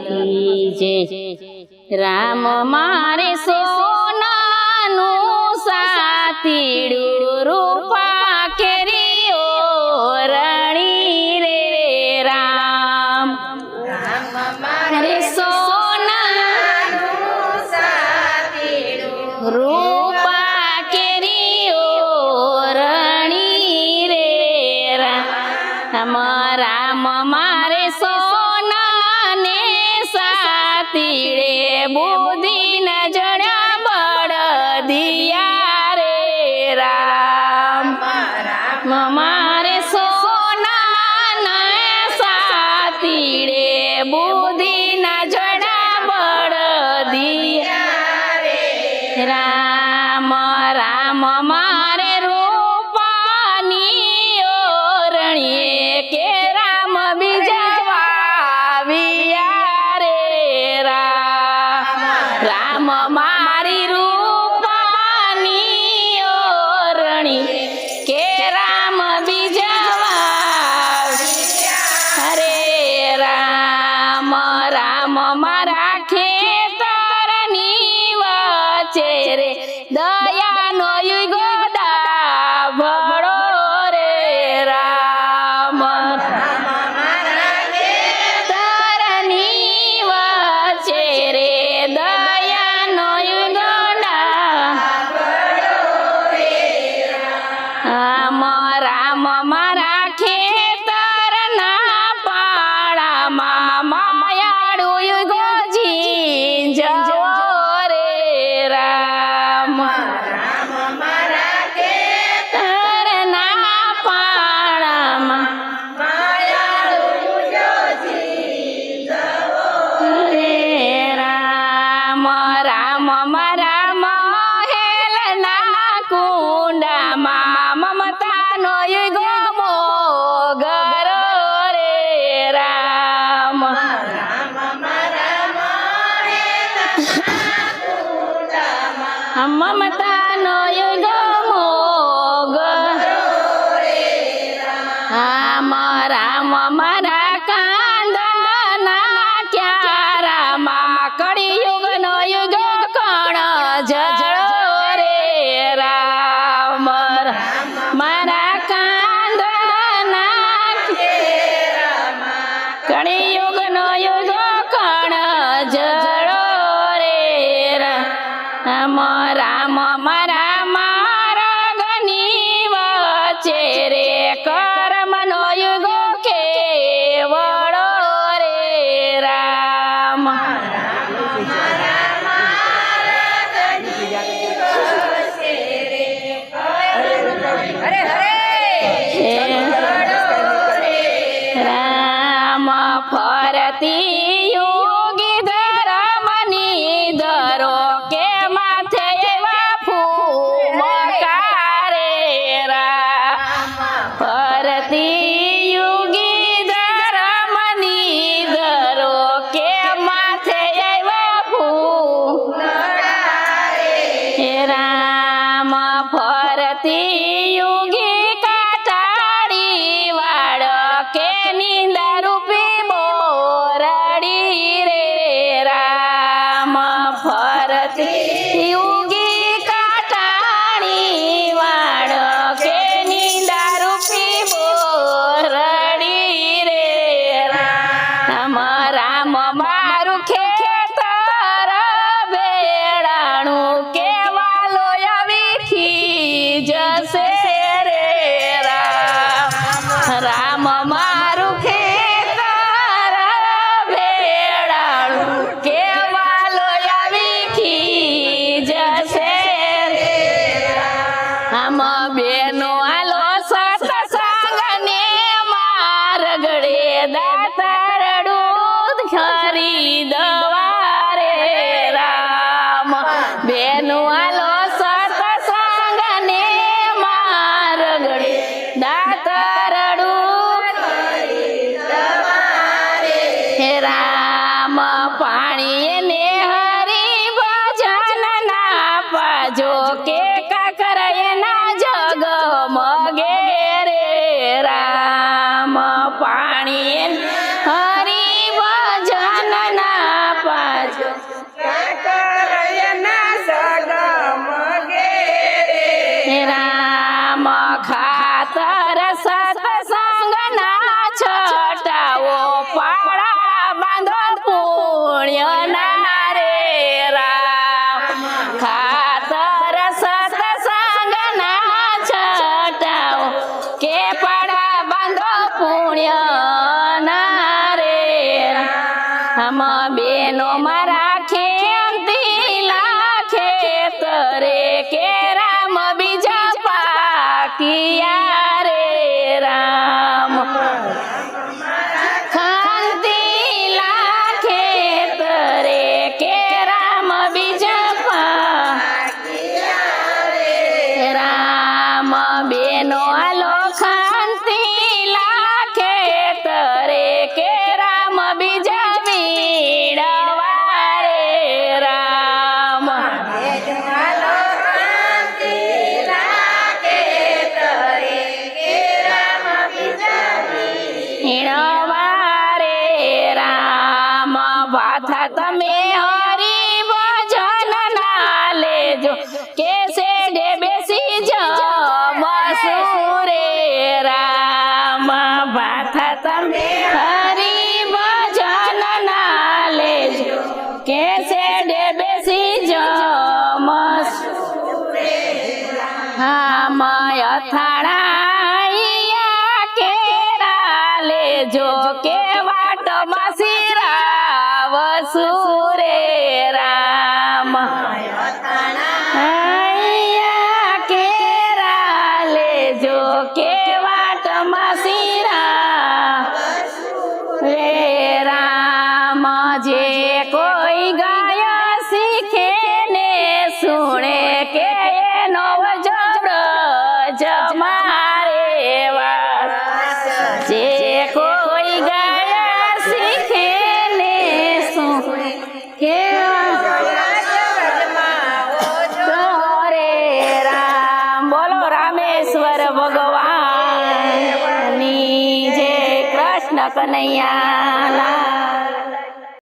की जय। राम मारे सोनाનું સાતીડું રૂપા કેરીઓ રણી રે રામ। મારે સોનાનું સાતીડું રૂપા કેરીઓ રણી રે રામ। રામ મારે સોનાને સાતીડે બુદ્ધિ ન જણ્યા બળદિયા રે રામ। મારે સોનાના સાતીડે બુદ્ધિ ન જણ્યા બળદિયા રે રામ। રામ મારે રૂપાની ઓરણીએ કે રામ બીજા વાવિયા રે રામ। રામ મારી રૂપાની ઓરણી કે રામ બીજા વાવિયા રે રામ। રામ મારા ખેતરની વચ્ચે રે દયાનો યુગો દાભળો રે રામ। ખેતરની વચ્ચે રે દયાનો યુગો દાભળો રે રામ। રામ મારા ખેતરના પાળામાં માયાળુ યુગો ઝીંઝવો રે રામ। મારા ખેતરના પાળામાં માયાળુ યુગો ઝીંઝવો રે રામ। રામ મારા મહેલના કુંડામાં મમતાનો યુગો મોગરો રે રામ। મમતાનો યુગો મોગરો રે રામ। રામ મારા કાંદના ક્યારામાં કળિયુગનો યુગો કણ જળો રે રામ। મારા કાંદના ક્યારામાં કળિયુગનો યુગો કણ જળો રે રામ। રામ મારા માર્ગની વચ્ચે રે કર્મનો યુગો કેવળો રે રામ। રામ ફરતી યોગી ધર્મની ધરો કે માથે એવા ફૂમકારે રામ। ફરતી યોગી ધર્મની ધરો કે માથે એવા ફૂમકારે રામ। ફરતી યોગી કાટાળી વાળ કે નિંદા રૂપી બોરડી રે રામ। ફરતી યોગી કાટાળી વાળ કે નિંદા રૂપી બોરડી રે રામ। રામ મારું ખેતર બેડાણું કેવાલો વીખી જશે રે રામ। રામ મારું ખેતર બેડાણું કેવાલો વીખી જશે રે રામ। બેનો આલો સત્સંગને માર્ગડે દાતારડું ખરીદવા રે રામ। બેનો આલો સત્સંગને માર્ગડે દાતારડું ખરીદવા રે રામ। પાણી ને હરી ભજન ના પાજો કે કાકર એના જગ મગે રે રામ। પાણી હરી ભજન ના હમ બેનો મારા ખેમતી લાખે તરે કે રામ બીજા પાકિયા રે રામ ખાંતી લાખે તરે કે રામ બીજા પાકિયા રે રામ બેનો આલો ખાંતી લાખે તરે કે રામ બીજા વીડવા રે રામ વીણવા રે રામ વાથા તમે હરી ભજન ના લેજો કે શેડે બેસી જમસુ રે રામ વાથા તમે હરી ભજન ના લેજો કે શેડે બેસી જમસુ હા માય અથાણા કેરા લેજો કે વાટમાં શિરાવસુ રે રામ અથાણા કેરા લેજો કે વાટમાં શિરાવસુ રે રામ જે કોઈ ગાય શીખે ને સુણે કે એનો જમારે વાસ જે કોઈ ગાય શીખે ને સુણે કે રે રામ બોલો રામેશ્વર ભગવાનની જય કૃષ્ણ કનૈયા